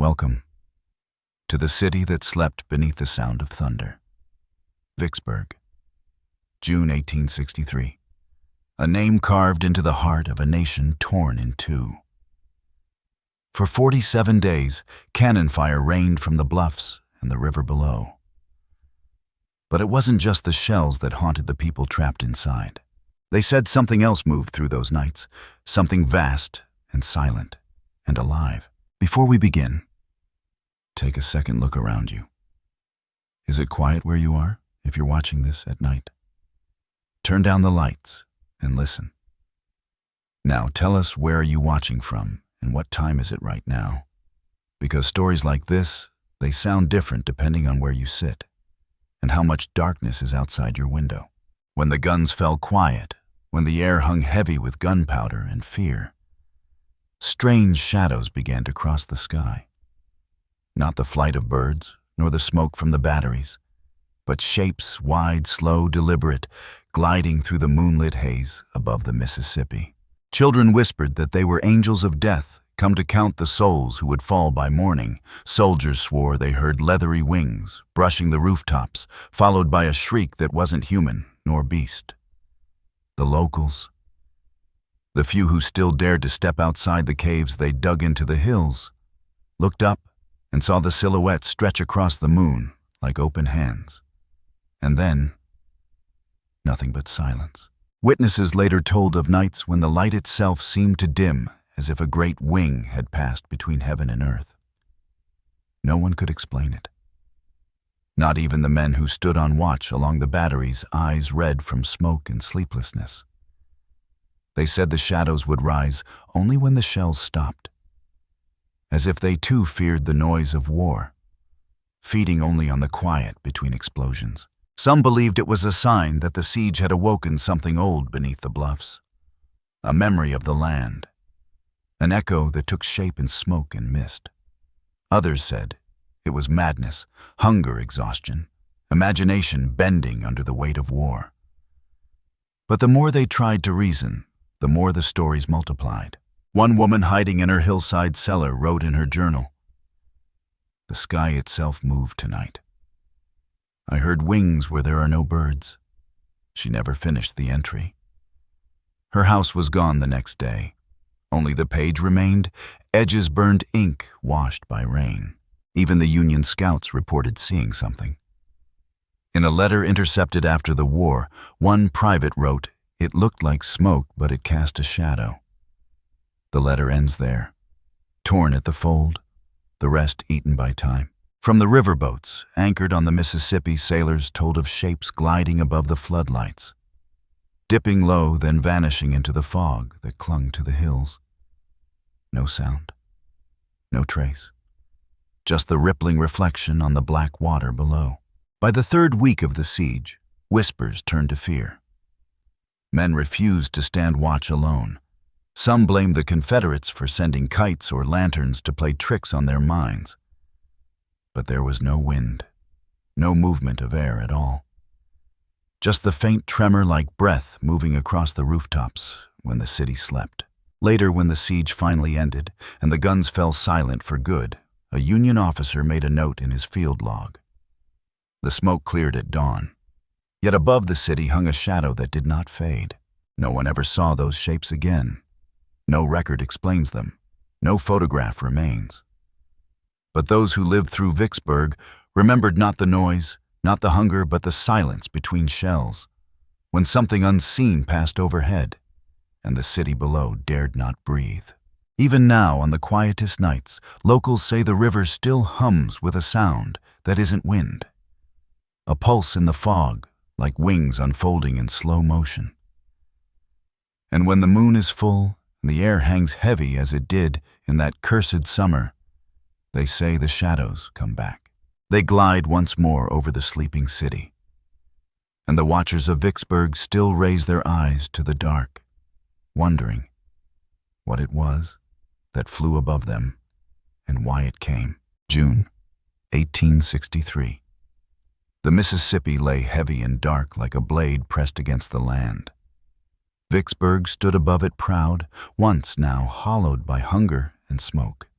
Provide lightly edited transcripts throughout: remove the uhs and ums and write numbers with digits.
Welcome to the city that slept beneath the sound of thunder. Vicksburg, June 1863. A name carved into the heart of a nation torn in two. For 47 days, cannon fire rained from the bluffs and the river below. But it wasn't just the shells that haunted the people trapped inside. They said something else moved through those nights, something vast and silent and alive. Before we begin, take a second look around you. Is it quiet where you are, if you're watching this at night? Turn down the lights and listen. Now tell us, where are you watching from and what time is it right now? Because stories like this, they sound different depending on where you sit and how much darkness is outside your window. When the guns fell quiet, when the air hung heavy with gunpowder and fear, strange shadows began to cross the sky. Not the flight of birds, nor the smoke from the batteries, but shapes wide, slow, deliberate, gliding through the moonlit haze above the Mississippi. Children whispered that they were angels of death, come to count the souls who would fall by morning. Soldiers swore they heard leathery wings brushing the rooftops, followed by a shriek that wasn't human nor beast. The locals, the few who still dared to step outside the caves they dug into the hills, looked up and saw the silhouette stretch across the moon like open hands. And then, nothing but silence. Witnesses later told of nights when the light itself seemed to dim, as if a great wing had passed between heaven and earth. No one could explain it. Not even the men who stood on watch along the batteries, eyes red from smoke and sleeplessness. They said the shadows would rise only when the shells stopped, as if they too feared the noise of war, feeding only on the quiet between explosions. Some believed it was a sign that the siege had awoken something old beneath the bluffs, a memory of the land, an echo that took shape in smoke and mist. Others said it was madness, hunger, exhaustion, imagination bending under the weight of war. But the more they tried to reason, the more the stories multiplied. One woman hiding in her hillside cellar wrote in her journal, "The sky itself moved tonight. I heard wings where there are no birds." She never finished the entry. Her house was gone the next day. Only the page remained, edges burned ink washed by rain. Even the Union scouts reported seeing something. In a letter intercepted after the war, one private wrote, "It looked like smoke, but it cast a shadow." The letter ends there, torn at the fold, the rest eaten by time. From the riverboats, anchored on the Mississippi, sailors told of shapes gliding above the floodlights, dipping low, then vanishing into the fog that clung to the hills. No sound, no trace, just the rippling reflection on the black water below. By the third week of the siege, whispers turned to fear. Men refused to stand watch alone. Some blamed the Confederates for sending kites or lanterns to play tricks on their minds. But there was no wind, no movement of air at all. Just the faint tremor like breath moving across the rooftops when the city slept. Later, when the siege finally ended and the guns fell silent for good, a Union officer made a note in his field log. The smoke cleared at dawn, yet above the city hung a shadow that did not fade. No one ever saw those shapes again. No record explains them. No photograph remains. But those who lived through Vicksburg remembered not the noise, not the hunger, but the silence between shells, when something unseen passed overhead, and the city below dared not breathe. Even now, on the quietest nights, locals say the river still hums with a sound that isn't wind. A pulse in the fog, like wings unfolding in slow motion. And when the moon is full, and the air hangs heavy as it did in that cursed summer, they say the shadows come back. They glide once more over the sleeping city. And the watchers of Vicksburg still raise their eyes to the dark, wondering what it was that flew above them and why it came. June 1863. The Mississippi lay heavy and dark like a blade pressed against the land. Vicksburg stood above it proud, once now hollowed by hunger and smoke.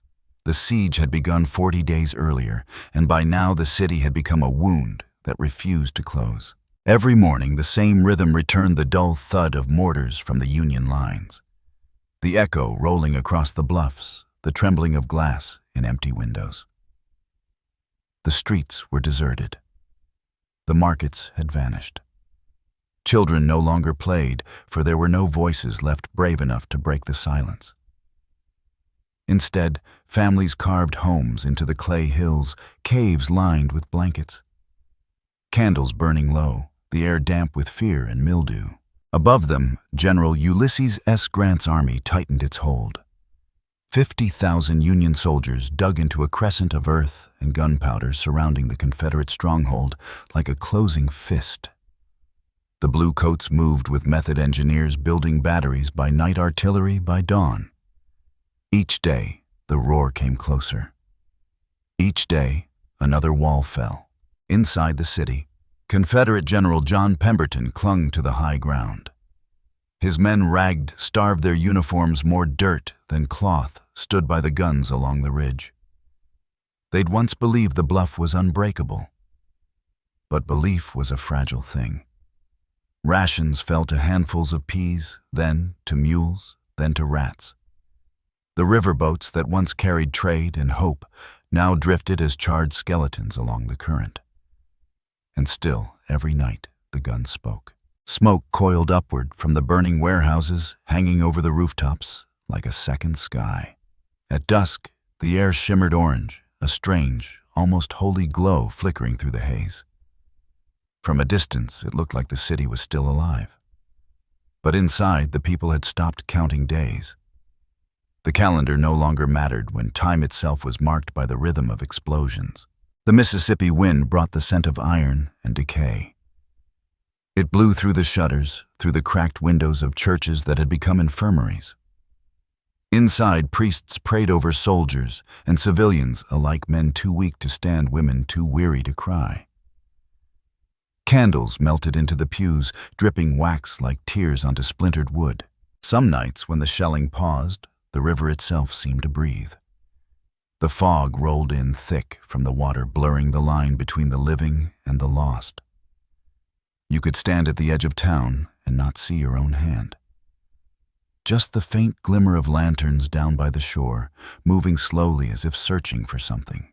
The siege had begun 40 days earlier, and by now the city had become a wound that refused to close. Every morning, the same rhythm returned, the dull thud of mortars from the Union lines, the echo rolling across the bluffs, the trembling of glass in empty windows. The streets were deserted. The markets had vanished. Children no longer played, for there were no voices left brave enough to break the silence. Instead, families carved homes into the clay hills, caves lined with blankets. Candles burning low, the air damp with fear and mildew. Above them, General Ulysses S. Grant's army tightened its hold. 50,000 Union soldiers dug into a crescent of earth and gunpowder surrounding the Confederate stronghold like a closing fist. The bluecoats moved with method engineers building batteries by night, artillery by dawn. Each day, the roar came closer. Each day, another wall fell. Inside the city, Confederate General John Pemberton clung to the high ground. His men, ragged, starved, their uniforms more dirt than cloth, stood by the guns along the ridge. They'd once believed the bluff was unbreakable. But belief was a fragile thing. Rations fell to handfuls of peas, then to mules, then to rats. The riverboats that once carried trade and hope now drifted as charred skeletons along the current. And still, every night, the guns spoke. Smoke coiled upward from the burning warehouses, hanging over the rooftops like a second sky. At dusk, the air shimmered orange, a strange, almost holy glow flickering through the haze. From a distance, it looked like the city was still alive. But inside, the people had stopped counting days. The calendar no longer mattered when time itself was marked by the rhythm of explosions. The Mississippi wind brought the scent of iron and decay. It blew through the shutters, through the cracked windows of churches that had become infirmaries. Inside, priests prayed over soldiers and civilians, alike men too weak to stand, women too weary to cry. Candles melted into the pews, dripping wax like tears onto splintered wood. Some nights, when the shelling paused, the river itself seemed to breathe. The fog rolled in thick from the water, blurring the line between the living and the lost. You could stand at the edge of town and not see your own hand. Just the faint glimmer of lanterns down by the shore, moving slowly as if searching for something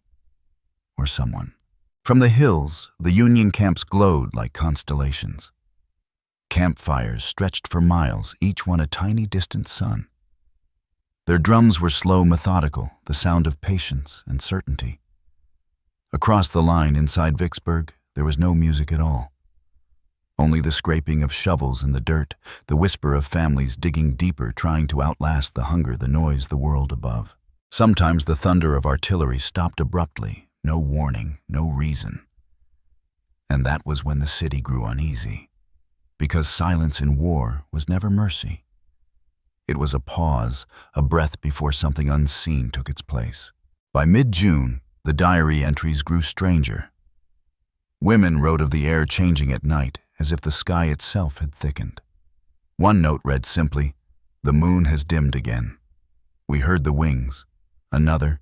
or someone. From the hills, the Union camps glowed like constellations. Campfires stretched for miles, each one a tiny distant sun. Their drums were slow, methodical, the sound of patience and certainty. Across the line inside Vicksburg, there was no music at all. Only the scraping of shovels in the dirt, the whisper of families digging deeper, trying to outlast the hunger, the noise, the world above. Sometimes the thunder of artillery stopped abruptly, no warning, no reason. And that was when the city grew uneasy, because silence in war was never mercy. It was a pause, a breath before something unseen took its place. By mid-June, the diary entries grew stranger. Women wrote of the air changing at night, as if the sky itself had thickened. One note read simply, "The moon has dimmed again. We heard the wings." Another,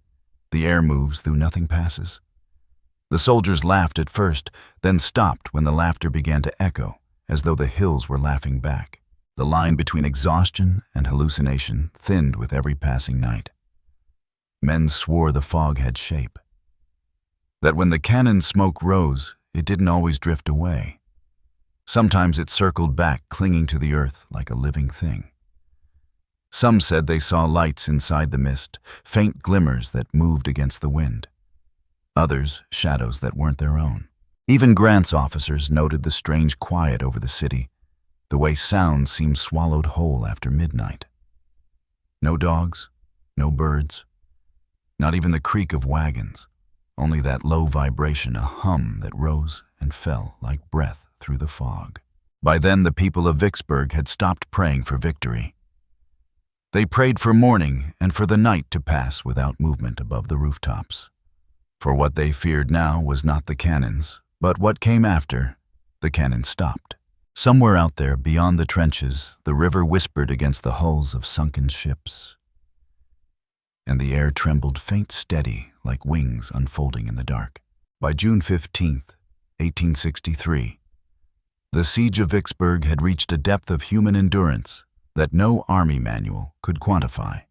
"The air moves though nothing passes." The soldiers laughed at first, then stopped when the laughter began to echo, as though the hills were laughing back. The line between exhaustion and hallucination thinned with every passing night. Men swore the fog had shape. That when the cannon smoke rose, it didn't always drift away. Sometimes it circled back, clinging to the earth like a living thing. Some said they saw lights inside the mist, faint glimmers that moved against the wind. Others, shadows that weren't their own. Even Grant's officers noted the strange quiet over the city, the way sound seemed swallowed whole after midnight. No dogs, no birds, not even the creak of wagons, only that low vibration, a hum that rose and fell like breath through the fog. By then, the people of Vicksburg had stopped praying for victory. They prayed for morning and for the night to pass without movement above the rooftops. For what they feared now was not the cannons, but what came after. The cannon stopped. Somewhere out there, beyond the trenches, the river whispered against the hulls of sunken ships. and the air trembled faint steady like wings unfolding in the dark. By June 15, 1863, the Siege of Vicksburg had reached a depth of human endurance that no army manual could quantify.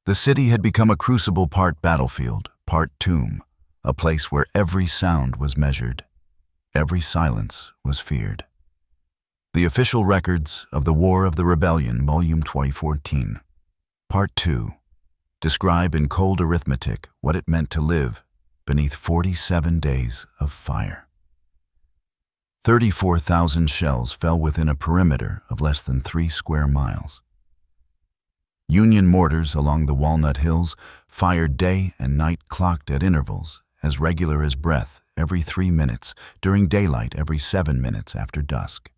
The city had become a crucible, part battlefield, part tomb, a place where every sound was measured, every silence was feared. The official records of the War of the Rebellion, Volume 2014, Part 2, describe in cold arithmetic what it meant to live beneath 47 days of fire. 34,000 shells fell within a perimeter of less than 3 square miles. Union mortars along the Walnut Hills fired day and night, clocked at intervals as regular as breath every 3 minutes, during daylight every 7 minutes after dusk.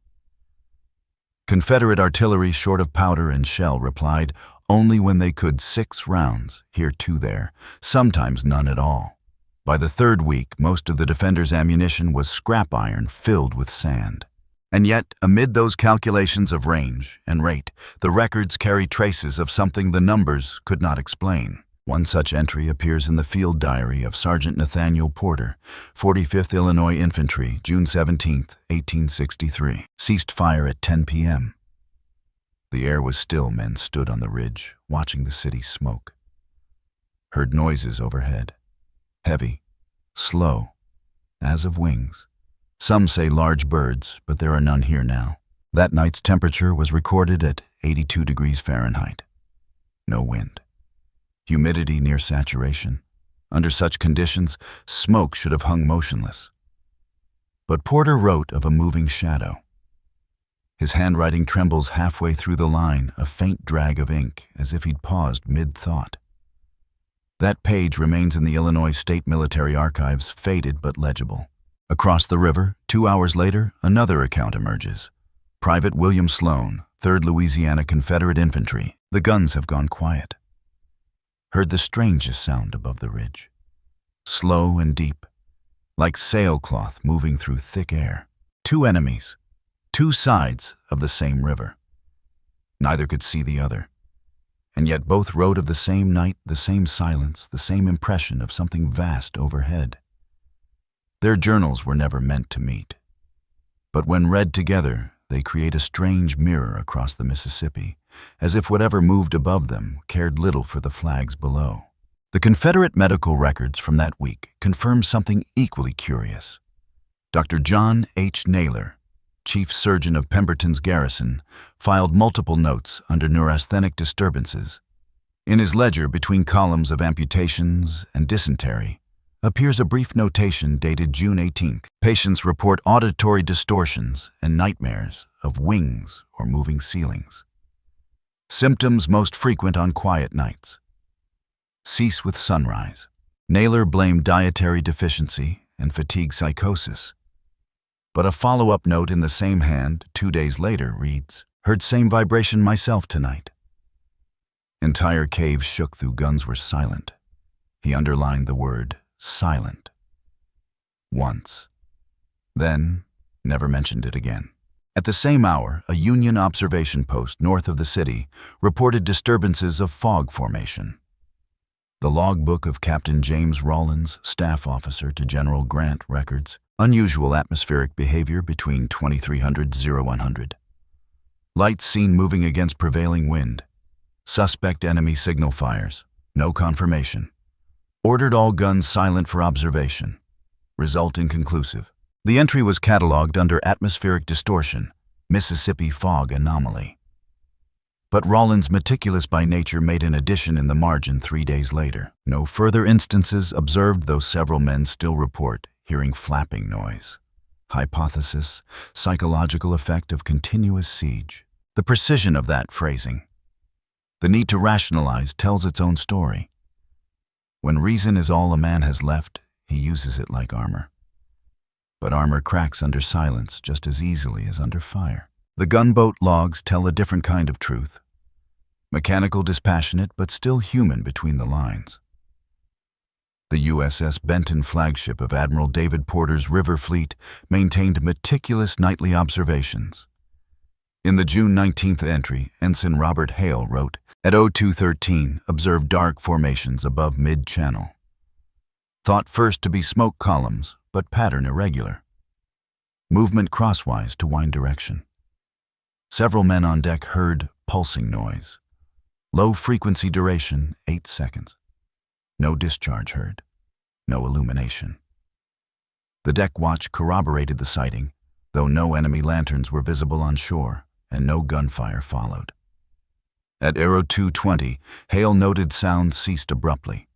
Confederate artillery, short of powder and shell, replied only when they could 6 rounds, here 2 there, sometimes none at all. By the 3rd week, most of the defenders' ammunition was scrap iron filled with sand. And yet, amid those calculations of range and rate, the records carry traces of something the numbers could not explain. One such entry appears in the field diary of Sergeant Nathaniel Porter, 45th Illinois Infantry, June 17, 1863. Ceased fire at 10 p.m. The air was still. Men stood on the ridge, watching the city smoke. Heard noises overhead. Heavy, slow, as of wings. Some say large birds, but there are none here now. That night's temperature was recorded at 82 degrees Fahrenheit. No wind. Humidity near saturation. Under such conditions, smoke should have hung motionless. But Porter wrote of a moving shadow. His handwriting trembles halfway through the line, a faint drag of ink, as if he'd paused mid-thought. That page remains in the Illinois State Military Archives, faded but legible. Across the river, 2 hours later, another account emerges. Private William Sloan, 3rd Louisiana Confederate Infantry. The guns have gone quiet. Heard the strangest sound above the ridge. Slow and deep, like sailcloth moving through thick air. 2 enemies, 2 sides of the same river. Neither could see the other. And yet both wrote of the same night, the same silence, the same impression of something vast overhead. Their journals were never meant to meet. But when read together, they create a strange mirror across the Mississippi, as if whatever moved above them cared little for the flags below. The Confederate medical records from that week confirm something equally curious. Dr. John H. Naylor, chief surgeon of Pemberton's garrison, filed multiple notes under neurasthenic disturbances. In his ledger, between columns of amputations and dysentery, appears a brief notation dated June 18th. Patients report auditory distortions and nightmares of wings or moving ceilings. Symptoms most frequent on quiet nights. Cease with sunrise. Naylor blamed dietary deficiency and fatigue psychosis. But a follow-up note in the same hand 2 days later reads, heard same vibration myself tonight. Entire caves shook though guns were silent. He underlined the word silent. Once. Then, never mentioned it again. At the same hour, a Union observation post north of the city reported disturbances of fog formation. The logbook of Captain James Rawlins, staff officer to General Grant, records unusual atmospheric behavior between 2300–0100. Lights seen moving against prevailing wind. Suspect enemy signal fires. No confirmation. Ordered all guns silent for observation. Result inconclusive. The entry was catalogued under atmospheric distortion, Mississippi fog anomaly. But Rawlins, meticulous by nature, made an addition in the margin 3 days later. No further instances observed, though several men still report hearing flapping noise. Hypothesis, psychological effect of continuous siege. The precision of that phrasing. The need to rationalize tells its own story. When reason is all a man has left, he uses it like armor. But armor cracks under silence just as easily as under fire. The gunboat logs tell a different kind of truth. Mechanical, dispassionate, but still human between the lines. The USS Benton, flagship of Admiral David Porter's river fleet, maintained meticulous nightly observations. In the June 19th entry, Ensign Robert Hale wrote, "At 02:13, observed dark formations above mid-channel. Thought first to be smoke columns, but pattern irregular. Movement crosswise to wind direction. Several men on deck heard pulsing noise. Low frequency duration, 8 seconds. No discharge heard. No illumination." The deck watch corroborated the sighting, though no enemy lanterns were visible on shore and no gunfire followed. At 02:20, Hale noted sound ceased abruptly.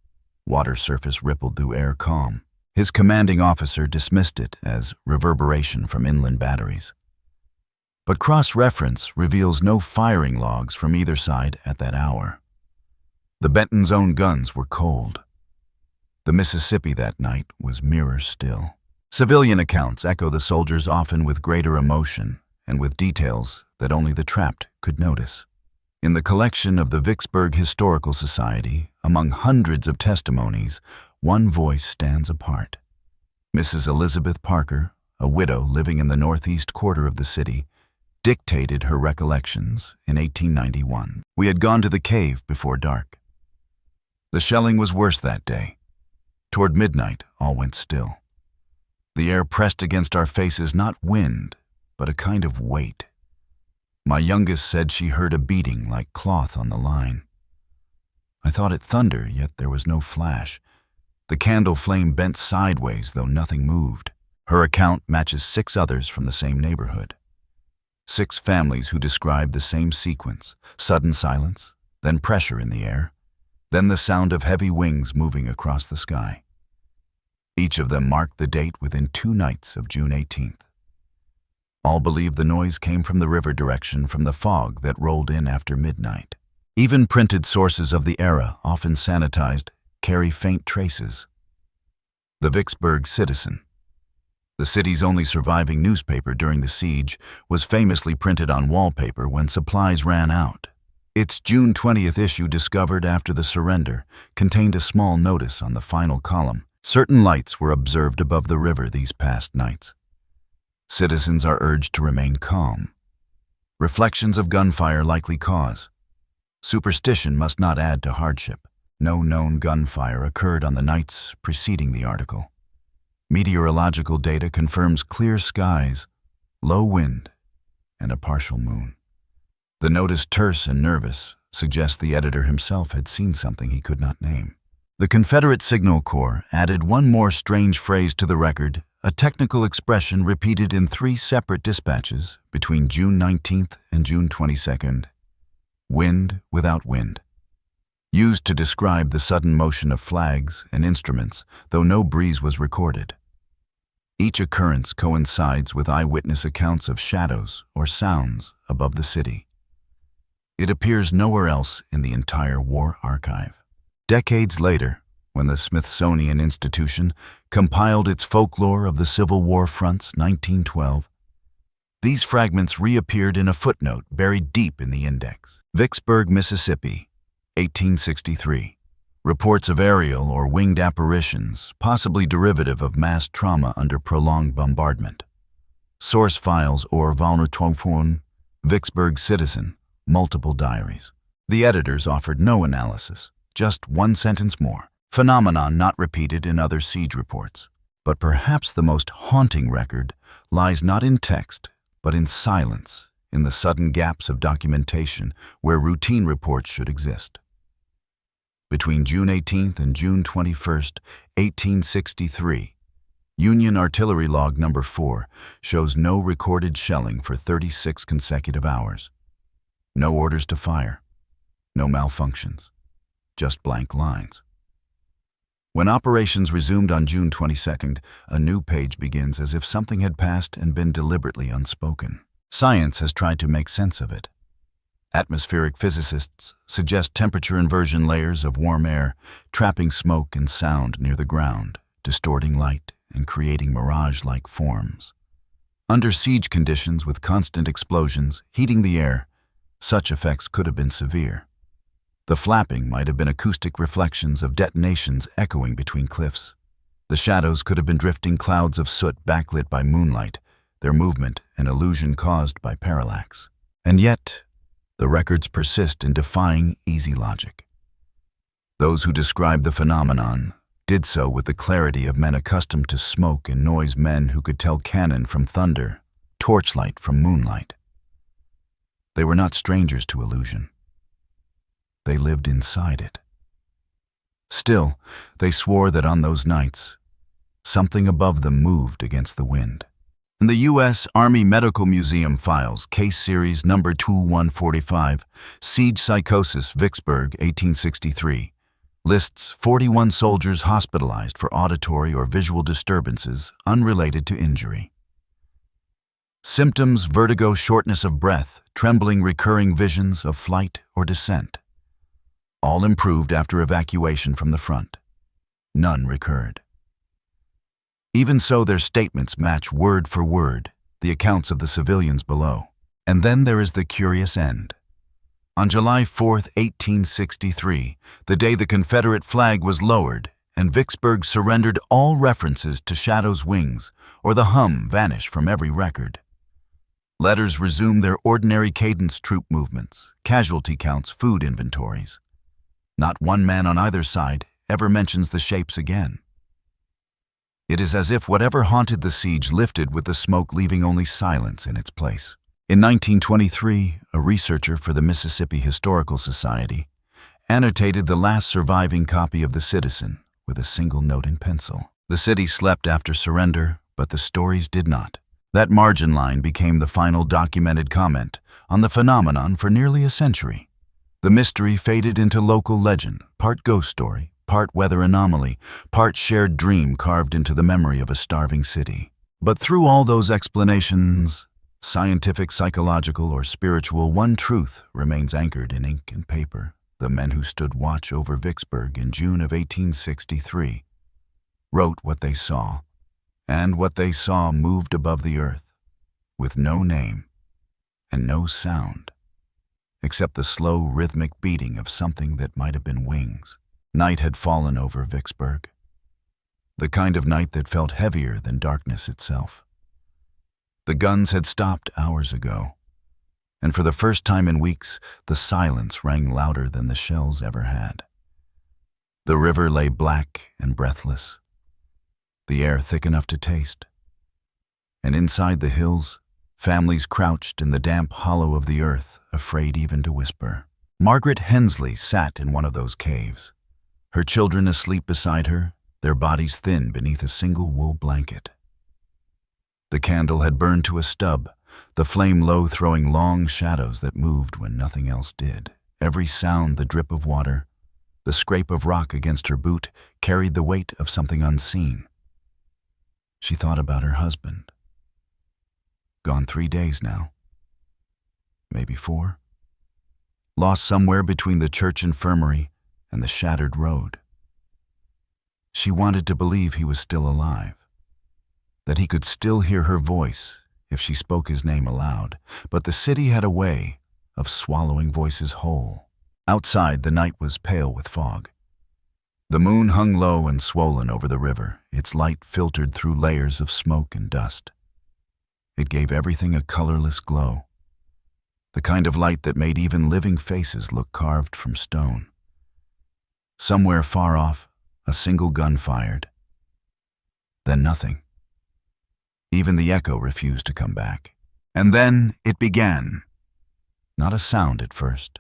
Water surface rippled through air calm. His commanding officer dismissed it as reverberation from inland batteries. But cross-reference reveals no firing logs from either side at that hour. The Benton's own guns were cold. The Mississippi that night was mirror still. Civilian accounts echo the soldiers often with greater emotion and with details that only the trapped could notice. In the collection of the Vicksburg Historical Society, among hundreds of testimonies, one voice stands apart. Mrs. Elizabeth Parker, a widow living in the northeast quarter of the city, dictated her recollections in 1891. "We had gone to the cave before dark. The shelling was worse that day. Toward midnight, all went still. The air pressed against our faces not wind, but a kind of weight. My youngest said she heard a beating like cloth on the line. I thought it thunder, yet there was no flash. The candle flame bent sideways, though nothing moved." Her account matches 6 others from the same neighborhood. 6 families who described the same sequence: sudden silence, then pressure in the air, then the sound of heavy wings moving across the sky. Each of them marked the date within 2 nights of June 18th. All believed the noise came from the river direction from the fog that rolled in after midnight. Even printed sources of the era, often sanitized, carry faint traces. The Vicksburg Citizen, the city's only surviving newspaper during the siege, was famously printed on wallpaper when supplies ran out. Its June 20th issue, discovered after the surrender, contained a small notice on the final column. Certain lights were observed above the river these past nights. Citizens are urged to remain calm. Reflections of gunfire likely cause. Superstition must not add to hardship. No known gunfire occurred on the nights preceding the article. Meteorological data confirms clear skies, low wind, and a partial moon. The notice, terse and nervous, suggests the editor himself had seen something he could not name. The Confederate Signal Corps added one more strange phrase to the record, a technical expression repeated in 3 separate dispatches between June 19th and June 22nd. "Wind without wind," used to describe the sudden motion of flags and instruments, though no breeze was recorded. Each occurrence coincides with eyewitness accounts of shadows or sounds above the city. It appears nowhere else in the entire war archive. Decades later, when the Smithsonian Institution compiled its folklore of the Civil War fronts 1912, these fragments reappeared in a footnote buried deep in the index. Vicksburg, Mississippi, 1863. Reports of aerial or winged apparitions, possibly derivative of mass trauma under prolonged bombardment. Source files or Volnatophone, Vicksburg Citizen, multiple diaries. The editors offered no analysis, just 1 sentence more. Phenomenon not repeated in other siege reports. But perhaps the most haunting record lies not in text, but in silence, in the sudden gaps of documentation where routine reports should exist. Between June 18th and June 21st, 1863, Union Artillery Log No. 4 shows no recorded shelling for 36 consecutive hours. No orders to fire, no malfunctions, just blank lines. When operations resumed on June 22nd, a new page begins as if something had passed and been deliberately unspoken. Science has tried to make sense of it. Atmospheric physicists suggest temperature inversion layers of warm air, trapping smoke and sound near the ground, distorting light and creating mirage-like forms. Under siege conditions with constant explosions, heating the air, such effects could have been severe. The flapping might have been acoustic reflections of detonations echoing between cliffs. The shadows could have been drifting clouds of soot backlit by moonlight, their movement an illusion caused by parallax. And yet, the records persist in defying easy logic. Those who describe the phenomenon did so with the clarity of men accustomed to smoke and noise, men who could tell cannon from thunder, torchlight from moonlight. They were not strangers to illusion. They lived inside it. Still, they swore that on those nights, something above them moved against the wind. In the U.S. Army Medical Museum files, case series number 2145, Siege Psychosis, Vicksburg, 1863, lists 41 soldiers hospitalized for auditory or visual disturbances unrelated to injury. Symptoms: vertigo, shortness of breath, trembling, recurring visions of flight or descent. All improved after evacuation from the front. None recurred. Even so, their statements match word for word the accounts of the civilians below. And then there is the curious end. On July 4, 1863, the day the Confederate flag was lowered and Vicksburg surrendered, all references to Shadow's wings or the hum vanished from every record. Letters resumed their ordinary cadence: troop movements, casualty counts, food inventories. Not one man on either side ever mentions the shapes again. It is as if whatever haunted the siege lifted with the smoke, leaving only silence in its place. In 1923, a researcher for the Mississippi Historical Society annotated the last surviving copy of The Citizen with a single note in pencil. The city slept after surrender, but the stories did not. That margin line became the final documented comment on the phenomenon for nearly a century. The mystery faded into local legend, part ghost story, part weather anomaly, part shared dream carved into the memory of a starving city. But through all those explanations, scientific, psychological, or spiritual, one truth remains anchored in ink and paper. The men who stood watch over Vicksburg in June of 1863 wrote what they saw, and what they saw moved above the earth, with no name and no sound, except the slow, rhythmic beating of something that might have been wings. Night had fallen over Vicksburg, the kind of night that felt heavier than darkness itself. The guns had stopped hours ago, and for the first time in weeks, the silence rang louder than the shells ever had. The river lay black and breathless, the air thick enough to taste. And inside the hills, families crouched in the damp hollow of the earth, afraid even to whisper. Margaret Hensley sat in one of those caves, her children asleep beside her, their bodies thin beneath a single wool blanket. The candle had burned to a stub, the flame low, throwing long shadows that moved when nothing else did. Every sound, the drip of water, the scrape of rock against her boot, carried the weight of something unseen. She thought about her husband. Gone 3 days now. Maybe 4. Lost somewhere between the church infirmary and the shattered road. She wanted to believe he was still alive, that he could still hear her voice if she spoke his name aloud, but the city had a way of swallowing voices whole. Outside, the night was pale with fog. The moon hung low and swollen over the river, its light filtered through layers of smoke and dust. It gave everything a colorless glow, the kind of light that made even living faces look carved from stone. Somewhere far off, a single gun fired. Then nothing. Even the echo refused to come back. And then it began. Not a sound at first,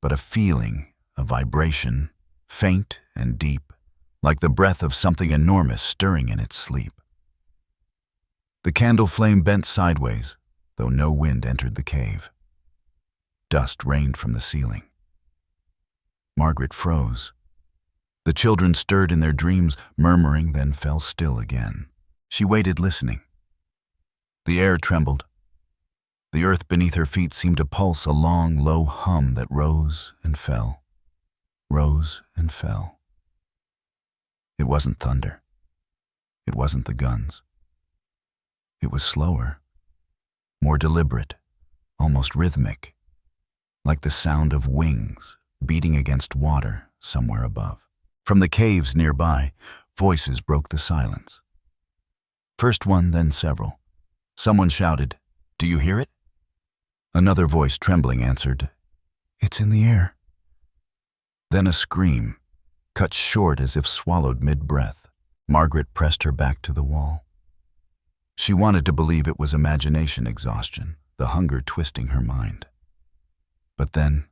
but a feeling, a vibration, faint and deep, like the breath of something enormous stirring in its sleep. The candle flame bent sideways, though no wind entered the cave. Dust rained from the ceiling. Margaret froze. The children stirred in their dreams, murmuring, then fell still again. She waited, listening. The air trembled. The earth beneath her feet seemed to pulse, a long, low hum that rose and fell, rose and fell. It wasn't thunder. It wasn't the guns. It was slower, more deliberate, almost rhythmic, like the sound of wings beating against water somewhere above. From the caves nearby, voices broke the silence. First one, then several. Someone shouted, "Do you hear it?" Another voice, trembling, answered, "It's in the air." Then a scream, cut short as if swallowed mid-breath. Margaret pressed her back to the wall. She wanted to believe it was imagination exhaustion, the hunger twisting her mind. But then,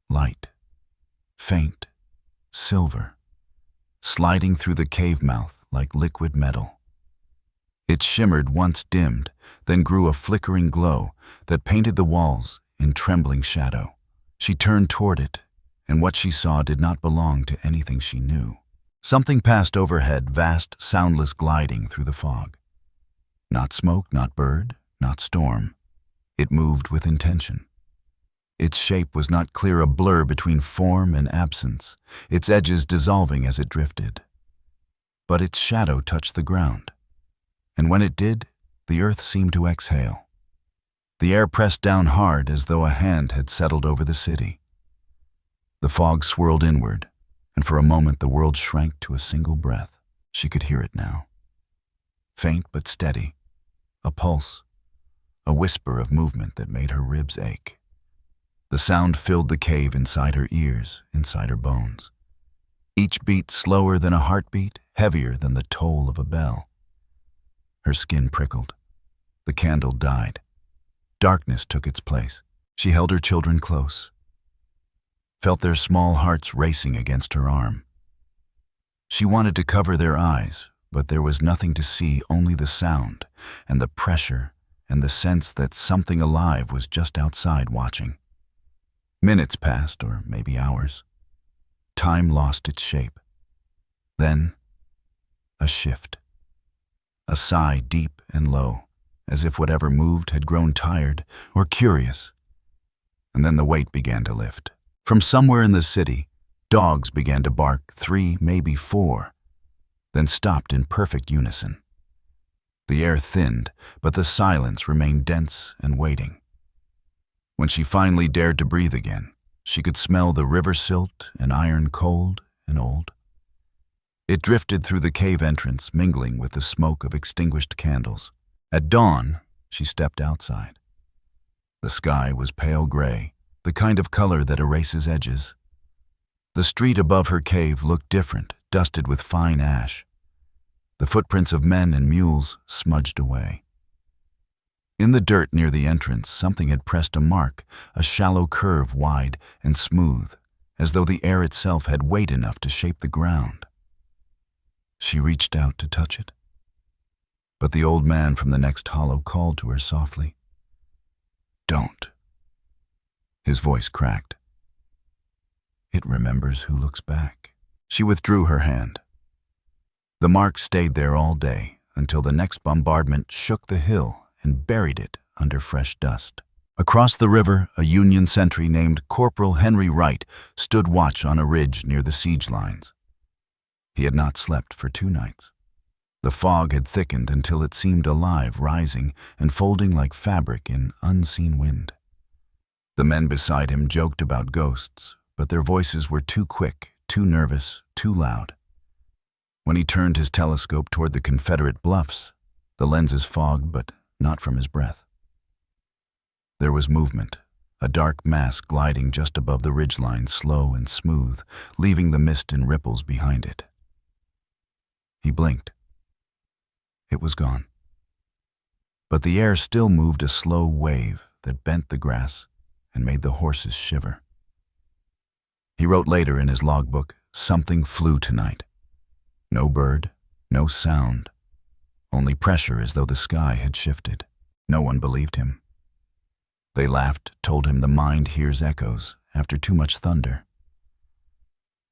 light, faint, silver, sliding through the cave mouth like liquid metal. It shimmered, once dimmed, then grew a flickering glow that painted the walls in trembling shadow. She turned toward it, and what she saw did not belong to anything she knew. Something passed overhead, vast, soundless gliding through the fog. Not smoke, not bird, not storm. It moved with intention. Its shape was not clear, a blur between form and absence, its edges dissolving as it drifted. But its shadow touched the ground, and when it did, the earth seemed to exhale. The air pressed down hard as though a hand had settled over the city. The fog swirled inward, and for a moment the world shrank to a single breath. She could hear it now. Faint but steady, a pulse, a whisper of movement that made her ribs ache. The sound filled the cave inside her ears, inside her bones. Each beat slower than a heartbeat, heavier than the toll of a bell. Her skin prickled. The candle died. Darkness took its place. She held her children close, felt their small hearts racing against her arm. She wanted to cover their eyes, but there was nothing to see, only the sound and the pressure and the sense that something alive was just outside watching. Minutes passed, or maybe hours. Time lost its shape. Then, a shift. A sigh, deep and low, as if whatever moved had grown tired or curious. And then the weight began to lift. From somewhere in the city, dogs began to bark, 3, maybe 4, then stopped in perfect unison. The air thinned, but the silence remained dense and waiting. When she finally dared to breathe again, she could smell the river silt and iron, cold and old. It drifted through the cave entrance, mingling with the smoke of extinguished candles. At dawn, she stepped outside. The sky was pale gray, the kind of color that erases edges. The street above her cave looked different, dusted with fine ash. The footprints of men and mules smudged away. In the dirt near the entrance, something had pressed a mark, a shallow curve, wide and smooth, as though the air itself had weight enough to shape the ground. She reached out to touch it, but the old man from the next hollow called to her softly. "Don't." His voice cracked. "It remembers who looks back." She withdrew her hand. The mark stayed there all day, until the next bombardment shook the hill and buried it under fresh dust. Across the river, a Union sentry named Corporal Henry Wright stood watch on a ridge near the siege lines. He had not slept for 2 nights. The fog had thickened until it seemed alive, rising and folding like fabric in unseen wind. The men beside him joked about ghosts, but their voices were too quick, too nervous, too loud. When he turned his telescope toward the Confederate bluffs, the lenses fogged, but not from his breath. There was movement, a dark mass gliding just above the ridgeline, slow and smooth, leaving the mist in ripples behind it. He blinked. It was gone. But the air still moved, a slow wave that bent the grass and made the horses shiver. He wrote later in his logbook, "Something flew tonight. No bird, no sound, only pressure as though the sky had shifted." No one believed him. They laughed, told him the mind hears echoes after too much thunder.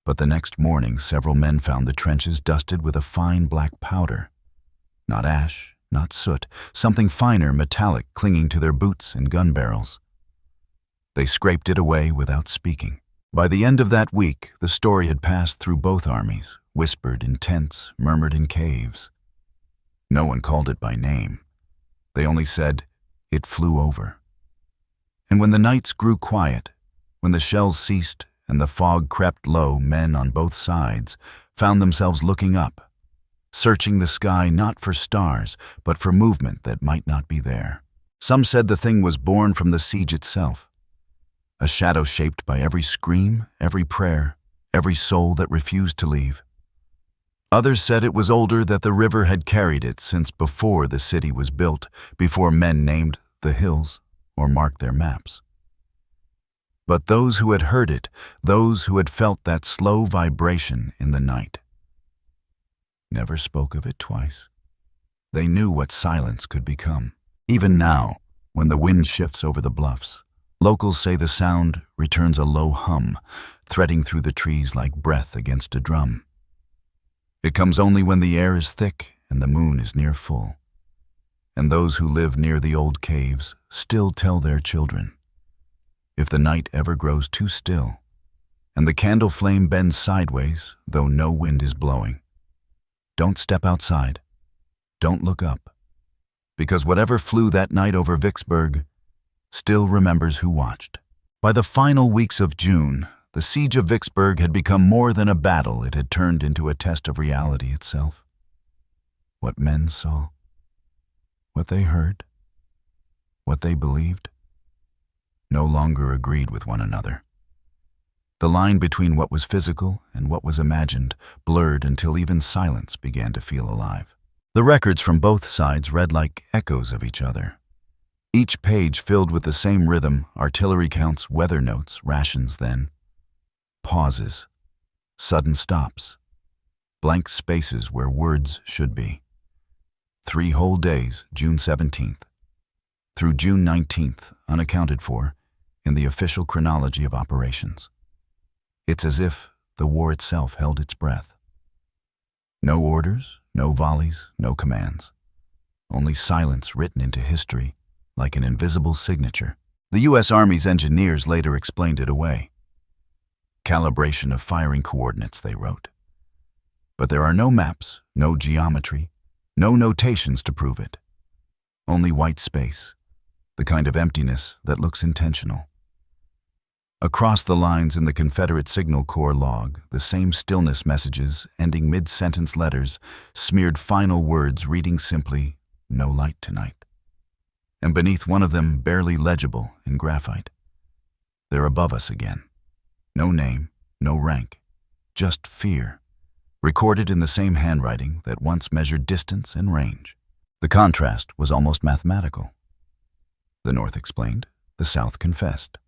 But the next morning, several men found the trenches dusted with a fine black powder. Not ash, not soot, something finer, metallic, clinging to their boots and gun barrels. They scraped it away without speaking. By the end of that week, the story had passed through both armies, whispered in tents, murmured in caves. No one called it by name. They only said, "It flew over." And when the nights grew quiet, when the shells ceased and the fog crept low, men on both sides found themselves looking up, searching the sky not for stars, but for movement that might not be there. Some said the thing was born from the siege itself, a shadow shaped by every scream, every prayer, every soul that refused to leave. Others said it was older, that the river had carried it since before the city was built, before men named the hills or marked their maps. But those who had heard it, those who had felt that slow vibration in the night, never spoke of it twice. They knew what silence could become. Even now, when the wind shifts over the bluffs, locals say the sound returns a low hum, threading through the trees like breath against a drum. It comes only when the air is thick and the moon is near full. And those who live near the old caves still tell their children, if the night ever grows too still, and the candle flame bends sideways, though no wind is blowing, don't step outside, don't look up, because whatever flew that night over Vicksburg still remembers who watched. By the final weeks of June, the Siege of Vicksburg had become more than a battle. It had turned into a test of reality itself. What men saw, what they heard, what they believed, no longer agreed with one another. The line between what was physical and what was imagined blurred until even silence began to feel alive. The records from both sides read like echoes of each other. Each page filled with the same rhythm: artillery counts, weather notes, rations, then pauses, sudden stops, blank spaces where words should be. 3 whole days, June 17th, through June 19th, unaccounted for in the official chronology of operations. It's as if the war itself held its breath. No orders, no volleys, no commands. Only silence written into history like an invisible signature. The U.S. Army's engineers later explained it away. Calibration of firing coordinates, they wrote. But there are no maps, no geometry, no notations to prove it. Only white space, the kind of emptiness that looks intentional. Across the lines in the Confederate Signal Corps log, the same stillness messages, ending mid-sentence letters, smeared final words reading simply, "No light tonight." And beneath one of them, barely legible in graphite, "They're above us again." No name, no rank, just fear, recorded in the same handwriting that once measured distance and range. The contrast was almost mathematical. The North explained, the South confessed.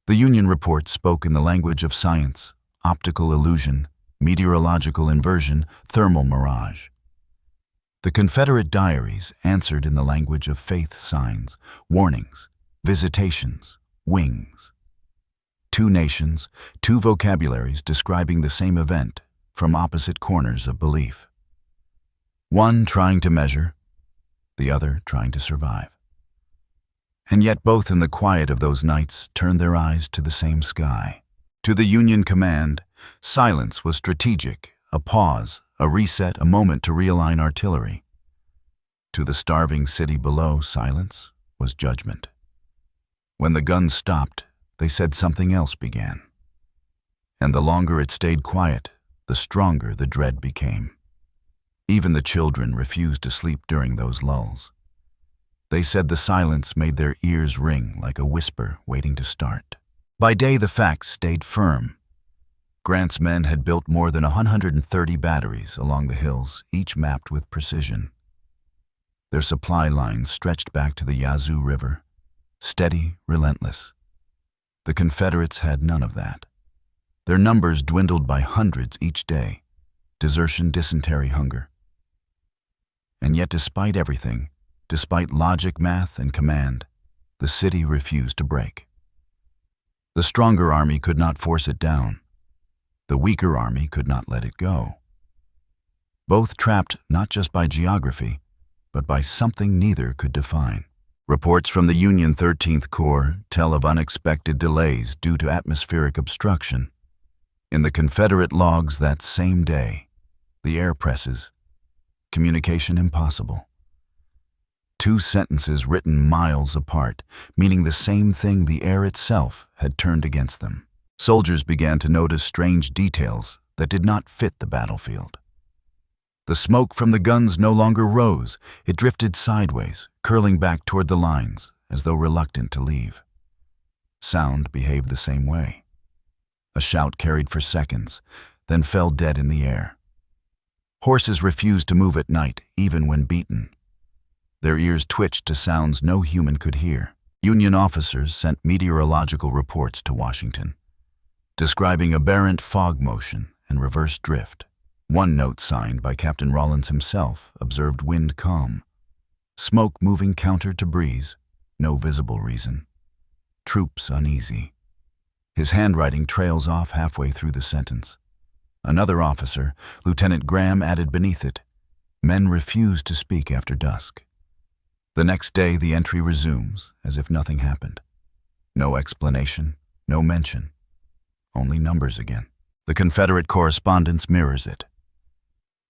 The Union report spoke in the language of science, optical illusion, meteorological inversion, thermal mirage. The Confederate diaries answered in the language of faith signs, warnings, visitations, wings. 2 nations, 2 vocabularies describing the same event from opposite corners of belief. One trying to measure, the other trying to survive. And yet both in the quiet of those nights turned their eyes to the same sky. To the Union command, silence was strategic, a pause, a reset, a moment to realign artillery. To the starving city below, silence was judgment. When the guns stopped, they said something else began. And the longer it stayed quiet, the stronger the dread became. Even the children refused to sleep during those lulls. They said the silence made their ears ring like a whisper waiting to start. By day, the facts stayed firm. Grant's men had built more than 130 batteries along the hills, each mapped with precision. Their supply lines stretched back to the Yazoo River, steady, relentless. The Confederates had none of that. Their numbers dwindled by hundreds each day, desertion, dysentery, hunger. And yet despite everything, despite logic, math, and command, the city refused to break. The stronger army could not force it down. The weaker army could not let it go. Both trapped not just by geography, but by something neither could define. Reports from the Union 13th Corps tell of unexpected delays due to atmospheric obstruction. In the Confederate logs that same day, the air presses, communication impossible. 2 sentences written miles apart, meaning the same thing the air itself had turned against them. Soldiers began to notice strange details that did not fit the battlefield. The smoke from the guns no longer rose. It drifted sideways, curling back toward the lines, as though reluctant to leave. Sound behaved the same way. A shout carried for seconds, then fell dead in the air. Horses refused to move at night, even when beaten. Their ears twitched to sounds no human could hear. Union officers sent meteorological reports to Washington, describing aberrant fog motion and reverse drift. One note signed by Captain Rawlins himself observed wind calm, smoke moving counter to breeze, no visible reason. Troops uneasy. His handwriting trails off halfway through the sentence. Another officer, Lieutenant Graham, added beneath it, "Men refuse to speak after dusk." The next day the entry resumes, as if nothing happened. No explanation, no mention. Only numbers again. The Confederate correspondence mirrors it.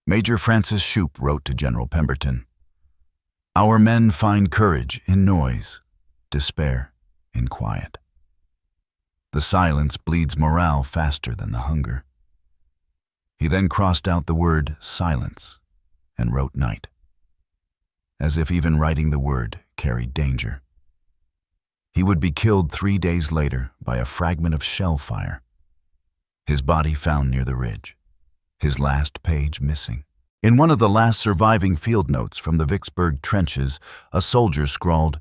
Major Francis Shoup wrote to General Pemberton, "Our men find courage in noise, despair in quiet." The silence bleeds morale faster than the hunger. He then crossed out the word silence and wrote night, as if even writing the word carried danger. He would be killed 3 days later by a fragment of shell fire. His body found near the ridge, his last page missing. In one of the last surviving field notes from the Vicksburg trenches, a soldier scrawled,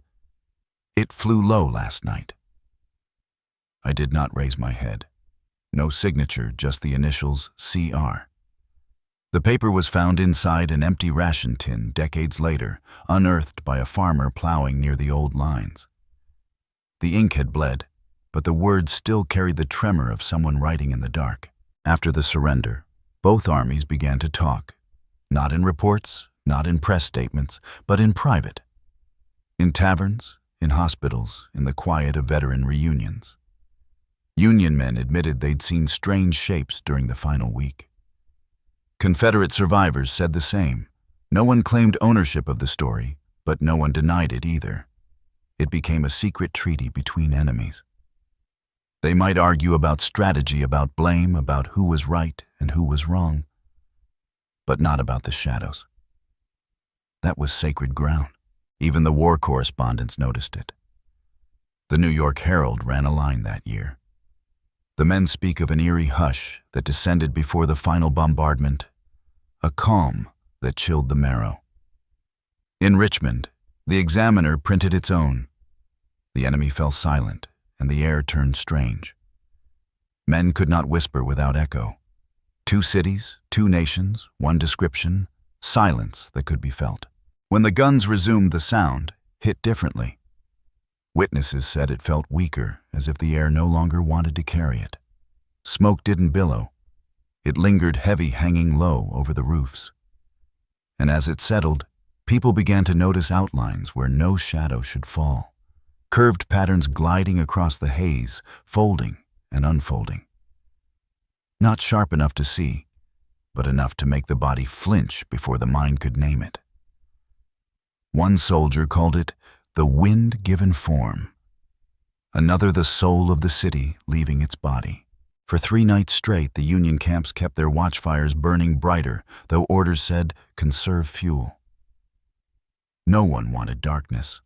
"It flew low last night." I did not raise my head. No signature, just the initials CR. The paper was found inside an empty ration tin decades later, unearthed by a farmer plowing near the old lines. The ink had bled, but the words still carried the tremor of someone writing in the dark. After the surrender, both armies began to talk, not in reports, not in press statements, but in private. In taverns, in hospitals, in the quiet of veteran reunions. Union men admitted they'd seen strange shapes during the final week. Confederate survivors said the same. No one claimed ownership of the story, but no one denied it either. It became a secret treaty between enemies. They might argue about strategy, about blame, about who was right and who was wrong, but not about the shadows. That was sacred ground. Even the war correspondents noticed it. The New York Herald ran a line that year. The men speak of an eerie hush that descended before the final bombardment, a calm that chilled the marrow. In Richmond, the Examiner printed its own. The enemy fell silent, and the air turned strange. Men could not whisper without echo. 2 cities, 2 nations, 1 description, silence that could be felt. When the guns resumed, the sound hit differently. Witnesses said it felt weaker, as if the air no longer wanted to carry it. Smoke didn't billow. It lingered heavy, hanging low over the roofs. And as it settled, people began to notice outlines where no shadow should fall. Curved patterns gliding across the haze, folding and unfolding. Not sharp enough to see, but enough to make the body flinch before the mind could name it. One soldier called it the wind given form. Another the soul of the city leaving its body. For 3 nights straight, the Union camps kept their watchfires burning brighter, though orders said, "Conserve fuel." No one wanted darkness.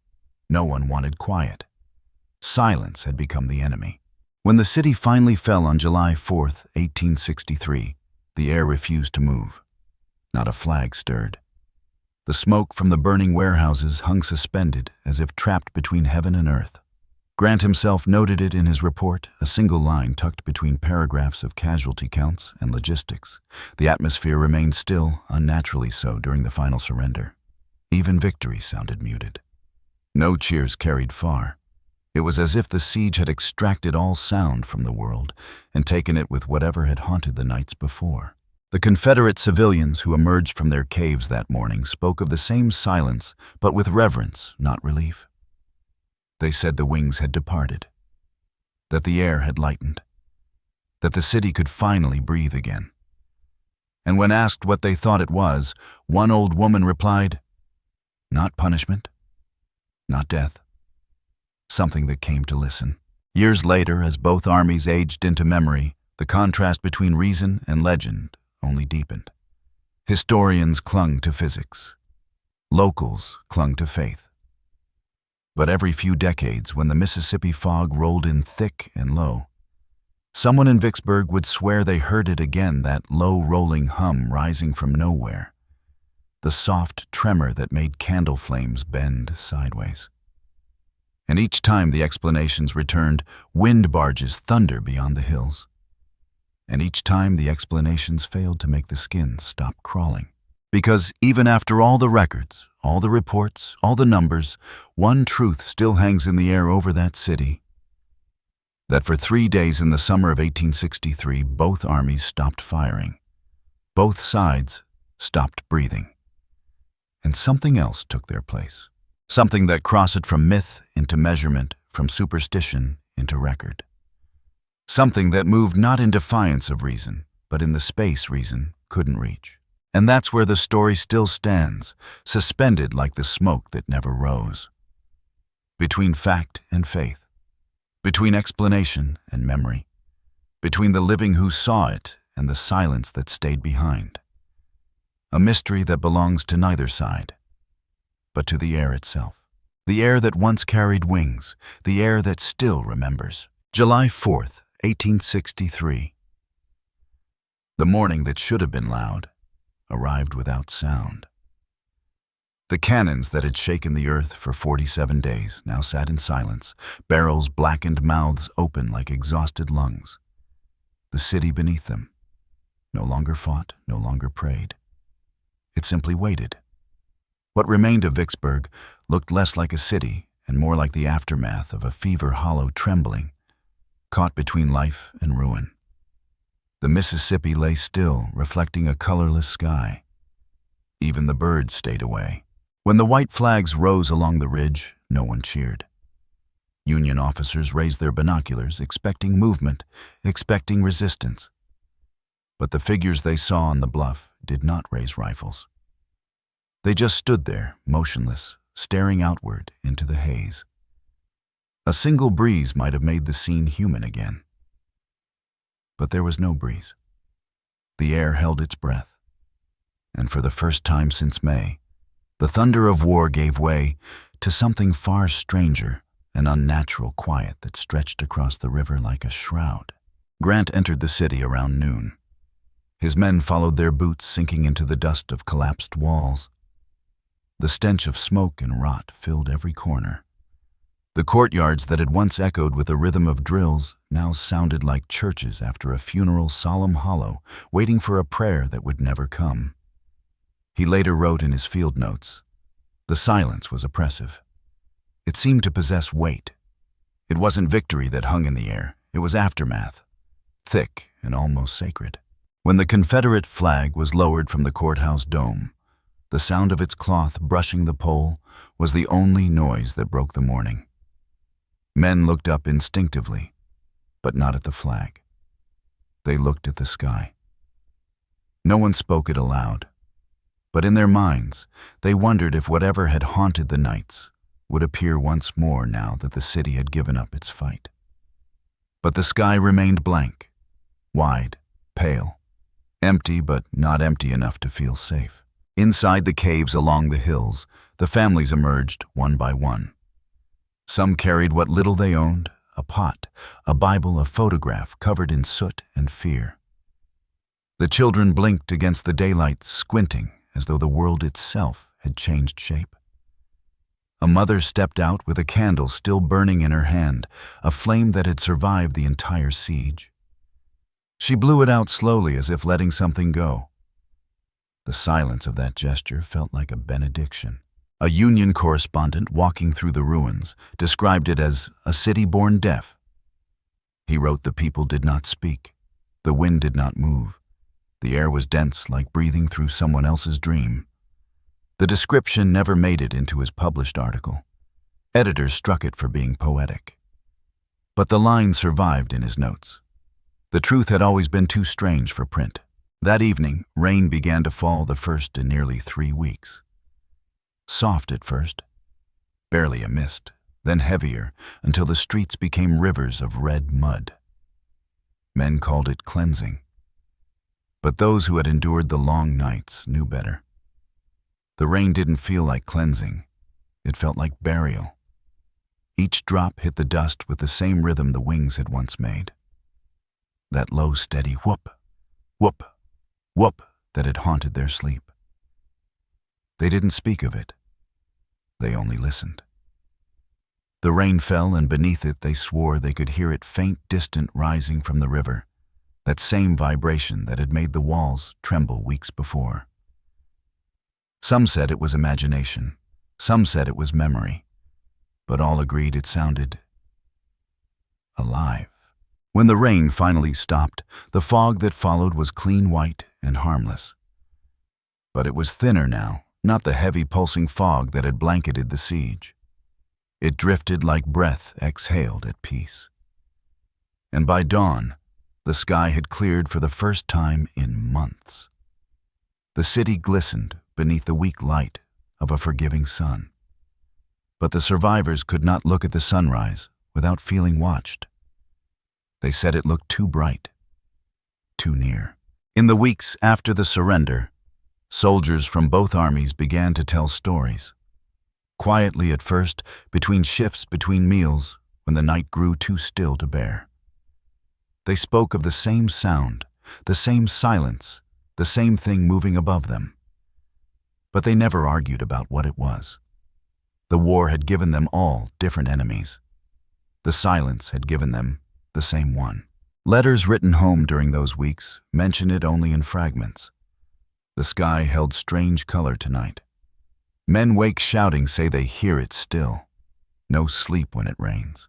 No one wanted quiet. Silence had become the enemy. When the city finally fell on July 4th, 1863, the air refused to move. Not a flag stirred. The smoke from the burning warehouses hung suspended as if trapped between heaven and earth. Grant himself noted it in his report, a single line tucked between paragraphs of casualty counts and logistics. The atmosphere remained still, unnaturally so, during the final surrender. Even victory sounded muted. No cheers carried far. It was as if the siege had extracted all sound from the world and taken it with whatever had haunted the nights before. The Confederate civilians who emerged from their caves that morning spoke of the same silence, but with reverence, not relief. They said the wings had departed, that the air had lightened, that the city could finally breathe again. And when asked what they thought it was, one old woman replied, "Not punishment, not death, something that came to listen." Years later, as both armies aged into memory, the contrast between reason and legend only deepened. Historians clung to physics. Locals clung to faith. But every few decades, when the Mississippi fog rolled in thick and low, someone in Vicksburg would swear they heard it again, that low rolling hum rising from nowhere, the soft tremor that made candle flames bend sideways. And each time the explanations returned, wind barges thunder beyond the hills. And each time the explanations failed to make the skin stop crawling. Because even after all the records, all the reports, all the numbers, one truth still hangs in the air over that city: that for 3 days in the summer of 1863, both armies stopped firing. Both sides stopped breathing. And something else took their place. Something that crossed from myth into measurement, from superstition into record. Something that moved not in defiance of reason, but in the space reason couldn't reach. And that's where the story still stands, suspended like the smoke that never rose. Between fact and faith. Between explanation and memory. Between the living who saw it and the silence that stayed behind. A mystery that belongs to neither side, but to the air itself. The air that once carried wings, the air that still remembers. July 4th, 1863. The morning that should have been loud arrived without sound. The cannons that had shaken the earth for 47 days now sat in silence, barrels blackened, mouths open like exhausted lungs. The city beneath them no longer fought, no longer prayed. It simply waited. What remained of Vicksburg looked less like a city and more like the aftermath of a fever-hollow trembling, caught between life and ruin. The Mississippi lay still, reflecting a colorless sky. Even the birds stayed away. When the white flags rose along the ridge, no one cheered. Union officers raised their binoculars, expecting movement, expecting resistance. But the figures they saw on the bluff did not raise rifles. They just stood there, motionless, staring outward into the haze. A single breeze might have made the scene human again. But there was no breeze. The air held its breath. And for the first time since May, the thunder of war gave way to something far stranger, an unnatural quiet that stretched across the river like a shroud. Grant entered the city around noon. His men followed their boots, sinking into the dust of collapsed walls. The stench of smoke and rot filled every corner. The courtyards that had once echoed with the rhythm of drills now sounded like churches after a funeral, solemn hollow, waiting for a prayer that would never come. He later wrote in his field notes, "The silence was oppressive. It seemed to possess weight. It wasn't victory that hung in the air, it was aftermath, thick and almost sacred." When the Confederate flag was lowered from the courthouse dome, the sound of its cloth brushing the pole was the only noise that broke the morning. Men looked up instinctively, but not at the flag. They looked at the sky. No one spoke it aloud, but in their minds, they wondered if whatever had haunted the nights would appear once more now that the city had given up its fight. But the sky remained blank, wide, pale, empty but not empty enough to feel safe. Inside the caves along the hills, the families emerged one by one. Some carried what little they owned, a pot, a Bible, a photograph covered in soot and fear. The children blinked against the daylight, squinting as though the world itself had changed shape. A mother stepped out with a candle still burning in her hand, a flame that had survived the entire siege. She blew it out slowly as if letting something go. The silence of that gesture felt like a benediction. A Union correspondent walking through the ruins described it as a city born deaf. He wrote the people did not speak. The wind did not move. The air was dense, like breathing through someone else's dream. The description never made it into his published article. Editors struck it for being poetic. But the line survived in his notes. The truth had always been too strange for print. That evening, rain began to fall, the first in nearly 3 weeks. Soft at first, barely a mist, then heavier until the streets became rivers of red mud. Men called it cleansing. But those who had endured the long nights knew better. The rain didn't feel like cleansing. It felt like burial. Each drop hit the dust with the same rhythm the wings had once made. That low, steady whoop, whoop, whoop that had haunted their sleep. They didn't speak of it. They only listened. The rain fell, and beneath it they swore they could hear it faint, distant, rising from the river, that same vibration that had made the walls tremble weeks before. Some said it was imagination. Some said it was memory. But all agreed it sounded alive. When the rain finally stopped, the fog that followed was clean white and harmless. But it was thinner now, not the heavy pulsing fog that had blanketed the siege. It drifted like breath exhaled at peace. And by dawn, the sky had cleared for the first time in months. The city glistened beneath the weak light of a forgiving sun. But the survivors could not look at the sunrise without feeling watched. They said it looked too bright, too near. In the weeks after the surrender, soldiers from both armies began to tell stories. Quietly at first, between shifts, between meals, when the night grew too still to bear. They spoke of the same sound, the same silence, the same thing moving above them. But they never argued about what it was. The war had given them all different enemies. The silence had given them the same one. Letters written home during those weeks mention it only in fragments. The sky held strange color tonight. Men wake shouting say they hear it still. No sleep when it rains.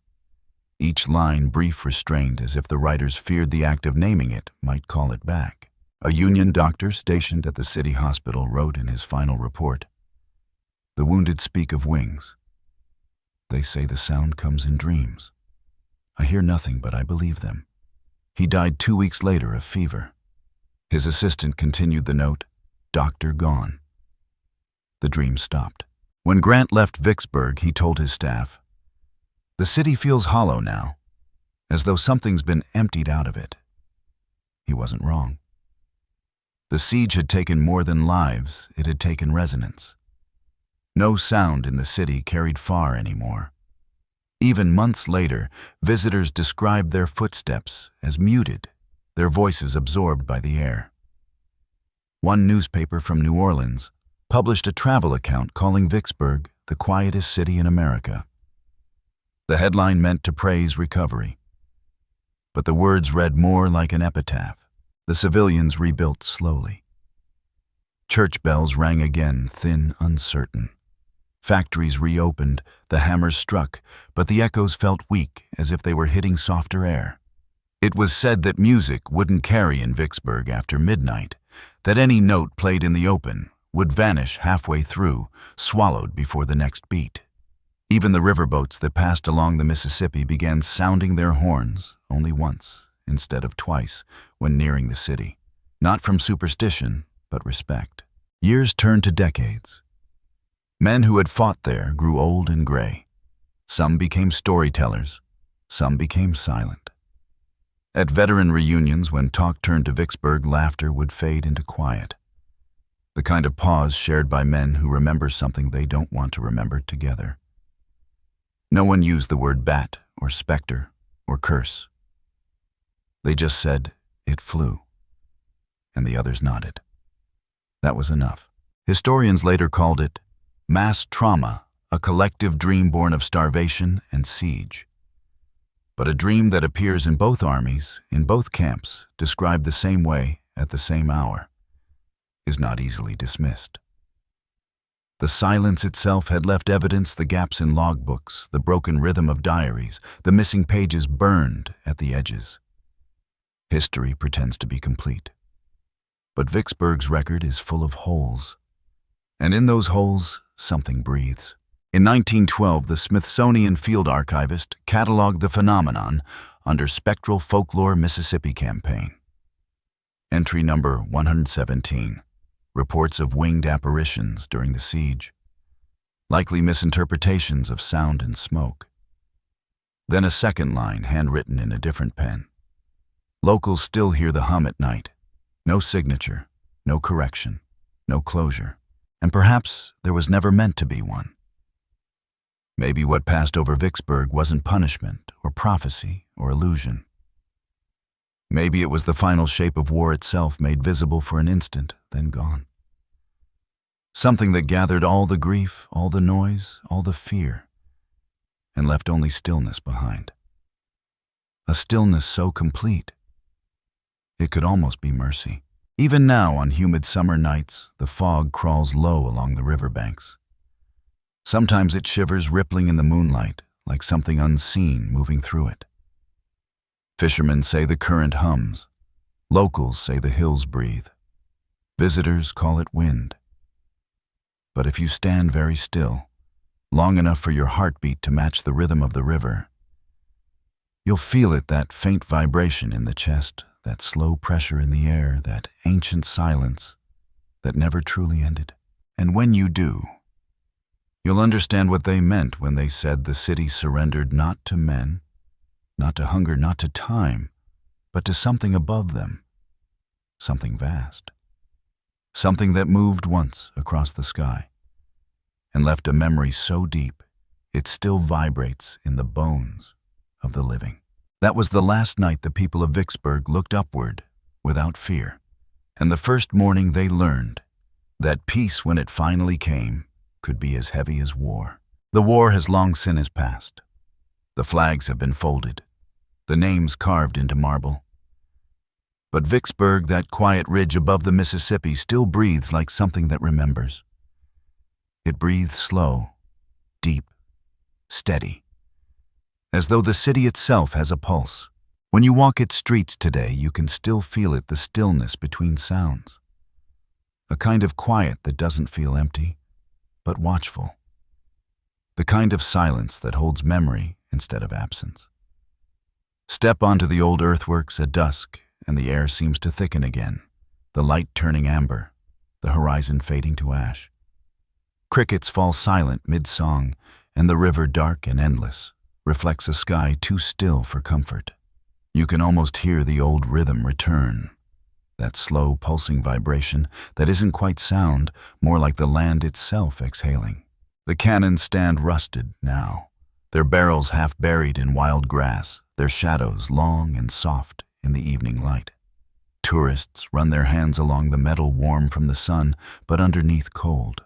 Each line brief, restrained, as if the writers feared the act of naming it might call it back. A Union doctor stationed at the city hospital wrote in his final report, "The wounded speak of wings. They say the sound comes in dreams. I hear nothing, but I believe them." He died 2 weeks later of fever. His assistant continued the note, "Doctor gone." The dream stopped. When Grant left Vicksburg, he told his staff, "The city feels hollow now, as though something's been emptied out of it." He wasn't wrong. The siege had taken more than lives, it had taken resonance. No sound in the city carried far anymore. Even months later, visitors described their footsteps as muted, their voices absorbed by the air. One newspaper from New Orleans published a travel account calling Vicksburg the quietest city in America. The headline meant to praise recovery. But the words read more like an epitaph. The civilians rebuilt slowly. Church bells rang again, thin, uncertain. Factories reopened, the hammers struck, but the echoes felt weak, as if they were hitting softer air. It was said that music wouldn't carry in Vicksburg after midnight, that any note played in the open would vanish halfway through, swallowed before the next beat. Even the riverboats that passed along the Mississippi began sounding their horns only once instead of twice when nearing the city, not from superstition, but respect. Years turned to decades. Men who had fought there grew old and gray. Some became storytellers, some became silent. At veteran reunions, when talk turned to Vicksburg, laughter would fade into quiet. The kind of pause shared by men who remember something they don't want to remember together. No one used the word bat or specter or curse. They just said, "It flew," and the others nodded. That was enough. Historians later called it mass trauma, a collective dream born of starvation and siege. But a dream that appears in both armies, in both camps, described the same way at the same hour, is not easily dismissed. The silence itself had left evidence, the gaps in logbooks, the broken rhythm of diaries, the missing pages burned at the edges. History pretends to be complete. But Vicksburg's record is full of holes. And in those holes, something breathes. In 1912, the Smithsonian field archivist cataloged the phenomenon under Spectral Folklore Mississippi Campaign. Entry number 117, reports of winged apparitions during the siege, likely misinterpretations of sound and smoke. Then a second line, handwritten in a different pen. Locals still hear the hum at night, No signature, no correction, no closure, and perhaps there was never meant to be one. Maybe what passed over Vicksburg wasn't punishment or prophecy or illusion. Maybe it was the final shape of war itself made visible for an instant, then gone. Something that gathered all the grief, all the noise, all the fear, and left only stillness behind. A stillness so complete, it could almost be mercy. Even now, on humid summer nights, the fog crawls low along the riverbanks. Sometimes it shivers rippling in the moonlight, like something unseen moving through it. Fishermen say the current hums. Locals say the hills breathe. Visitors call it wind. But if you stand very still, long enough for your heartbeat to match the rhythm of the river, you'll feel it, that faint vibration in the chest, that slow pressure in the air, that ancient silence that never truly ended. And when you do, you'll understand what they meant when they said the city surrendered not to men, not to hunger, not to time, but to something above them, something vast, something that moved once across the sky and left a memory so deep it still vibrates in the bones of the living. That was the last night the people of Vicksburg looked upward without fear, and the first morning they learned that peace, when it finally came, could be as heavy as war. The war has long since passed. The flags have been folded, the names carved into marble. But Vicksburg, that quiet ridge above the Mississippi, still breathes like something that remembers. It breathes slow, deep, steady, as though the city itself has a pulse. When you walk its streets today, you can still feel it, the stillness between sounds. A kind of quiet that doesn't feel empty, but watchful. The kind of silence that holds memory instead of absence. Step onto the old earthworks at dusk, and the air seems to thicken again, the light turning amber, the horizon fading to ash. Crickets fall silent mid-song, and the river, dark and endless, reflects a sky too still for comfort. You can almost hear the old rhythm return, that slow, pulsing vibration that isn't quite sound, more like the land itself exhaling. The cannons stand rusted now, their barrels half buried in wild grass, their shadows long and soft in the evening light. Tourists run their hands along the metal, warm from the sun, but underneath cold.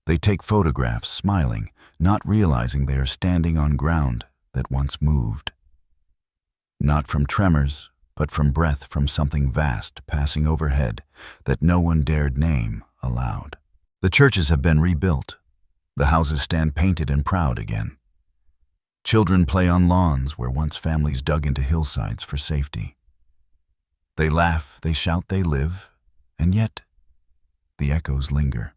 They take photographs, smiling, not realizing they are standing on ground that once moved. Not from tremors, but from breath from something vast passing overhead that no one dared name aloud. The churches have been rebuilt. The houses stand painted and proud again. Children play on lawns where once families dug into hillsides for safety. They laugh, they shout, they live, and yet the echoes linger.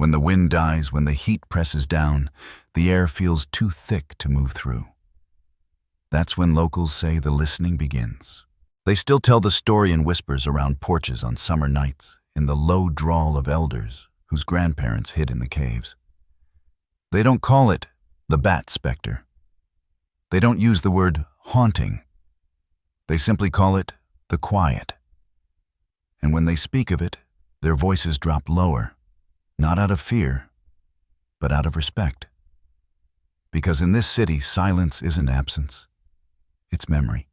When the wind dies, when the heat presses down, the air feels too thick to move through. That's when locals say the listening begins. They still tell the story in whispers around porches on summer nights, in the low drawl of elders whose grandparents hid in the caves. They don't call it the bat specter. They don't use the word haunting. They simply call it the quiet. And when they speak of it, their voices drop lower, not out of fear, but out of respect. Because in this city, silence isn't absence, it's memory.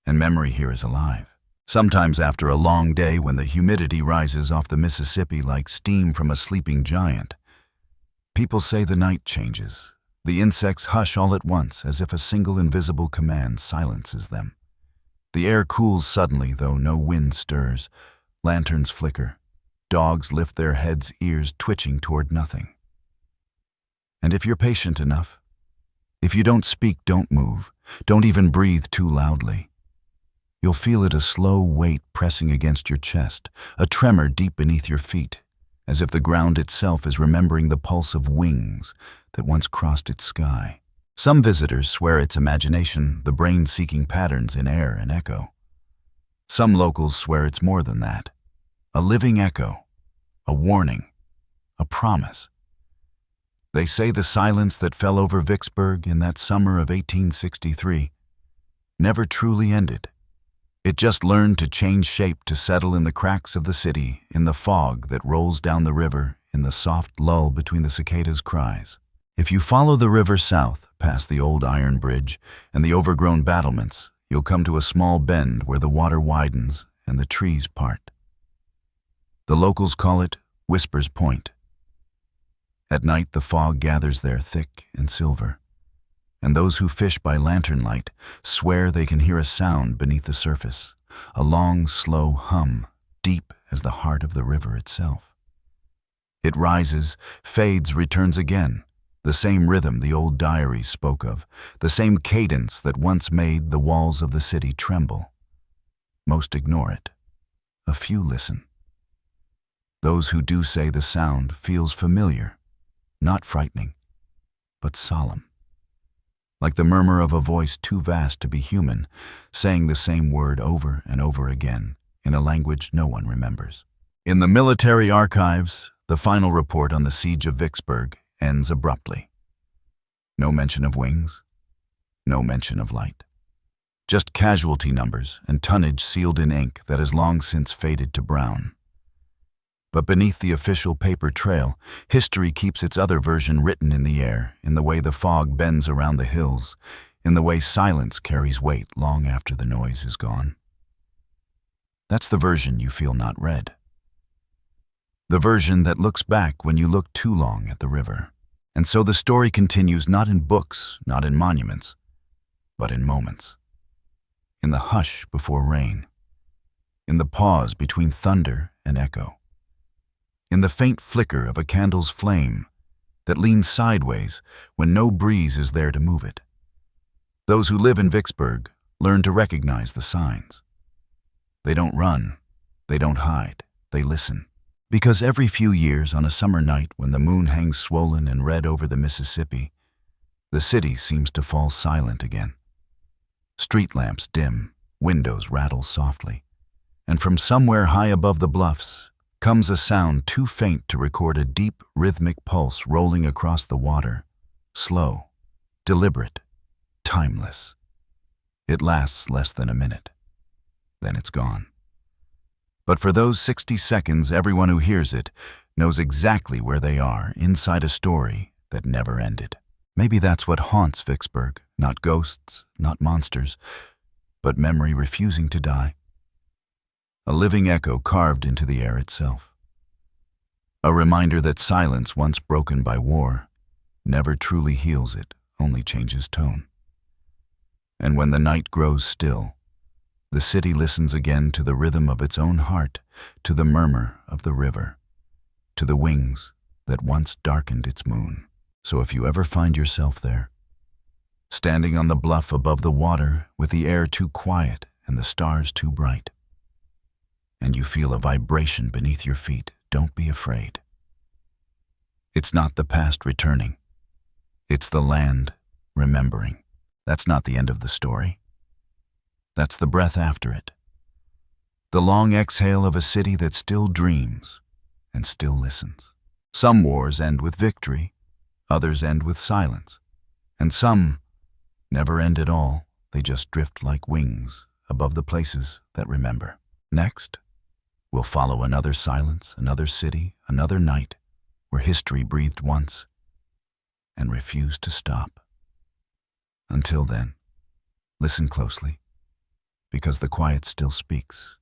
And memory here is alive. Sometimes after a long day, when the humidity rises off the Mississippi like steam from a sleeping giant, people say the night changes. The insects hush all at once, as if a single invisible command silences them. The air cools suddenly, though no wind stirs. Lanterns flicker. Dogs lift their heads, ears twitching toward nothing. And if you're patient enough, if you don't speak, don't move, don't even breathe too loudly, you'll feel it, a slow weight pressing against your chest, a tremor deep beneath your feet, as if the ground itself is remembering the pulse of wings that once crossed its sky. Some visitors swear it's imagination, the brain seeking patterns in air and echo. Some locals swear it's more than that. A living echo, a warning, a promise. They say the silence that fell over Vicksburg in that summer of 1863 never truly ended. It just learned to change shape to settle in the cracks of the city, in the fog that rolls down the river, in the soft lull between the cicadas' cries. If you follow the river south, past the old iron bridge and the overgrown battlements, you'll come to a small bend where the water widens and the trees part. The locals call it Whisper's Point. At night, the fog gathers there thick and silver, and those who fish by lantern light swear they can hear a sound beneath the surface, a long, slow hum, deep as the heart of the river itself. It rises, fades, returns again, the same rhythm the old diaries spoke of, the same cadence that once made the walls of the city tremble. Most ignore it. A few listen. Those who do say the sound feels familiar, not frightening, but solemn. Like the murmur of a voice too vast to be human, saying the same word over and over again in a language no one remembers. In the military archives, the final report on the Siege of Vicksburg ends abruptly. No mention of wings, no mention of light. Just casualty numbers and tonnage sealed in ink that has long since faded to brown. But beneath the official paper trail, history keeps its other version written in the air, in the way the fog bends around the hills, in the way silence carries weight long after the noise is gone. That's the version you feel not read. The version that looks back when you look too long at the river. And so the story continues not in books, not in monuments, but in moments. In the hush before rain. In the pause between thunder and echo. In the faint flicker of a candle's flame that leans sideways when no breeze is there to move it. Those who live in Vicksburg learn to recognize the signs. They don't run, they don't hide, they listen. Because every few years on a summer night when the moon hangs swollen and red over the Mississippi, the city seems to fall silent again. Street lamps dim, windows rattle softly, and from somewhere high above the bluffs comes a sound too faint to record a deep, rhythmic pulse rolling across the water, slow, deliberate, timeless. It lasts less than a minute. Then it's gone. But for those 60 seconds, everyone who hears it knows exactly where they are inside a story that never ended. Maybe that's what haunts Vicksburg, not ghosts, not monsters, but memory refusing to die. A living echo carved into the air itself. A reminder that silence once broken by war never truly heals it, only changes tone. And when the night grows still, the city listens again to the rhythm of its own heart, to the murmur of the river, to the wings that once darkened its moon. So if you ever find yourself there, standing on the bluff above the water with the air too quiet and the stars too bright, and you feel a vibration beneath your feet, don't be afraid. It's not the past returning. It's the land remembering. That's not the end of the story. That's the breath after it. The long exhale of a city that still dreams and still listens. Some wars end with victory, others end with silence, and some never end at all. They just drift like wings above the places that remember. Next, we'll follow another silence, another city, another night where history breathed once and refused to stop. Until then, listen closely, because the quiet still speaks.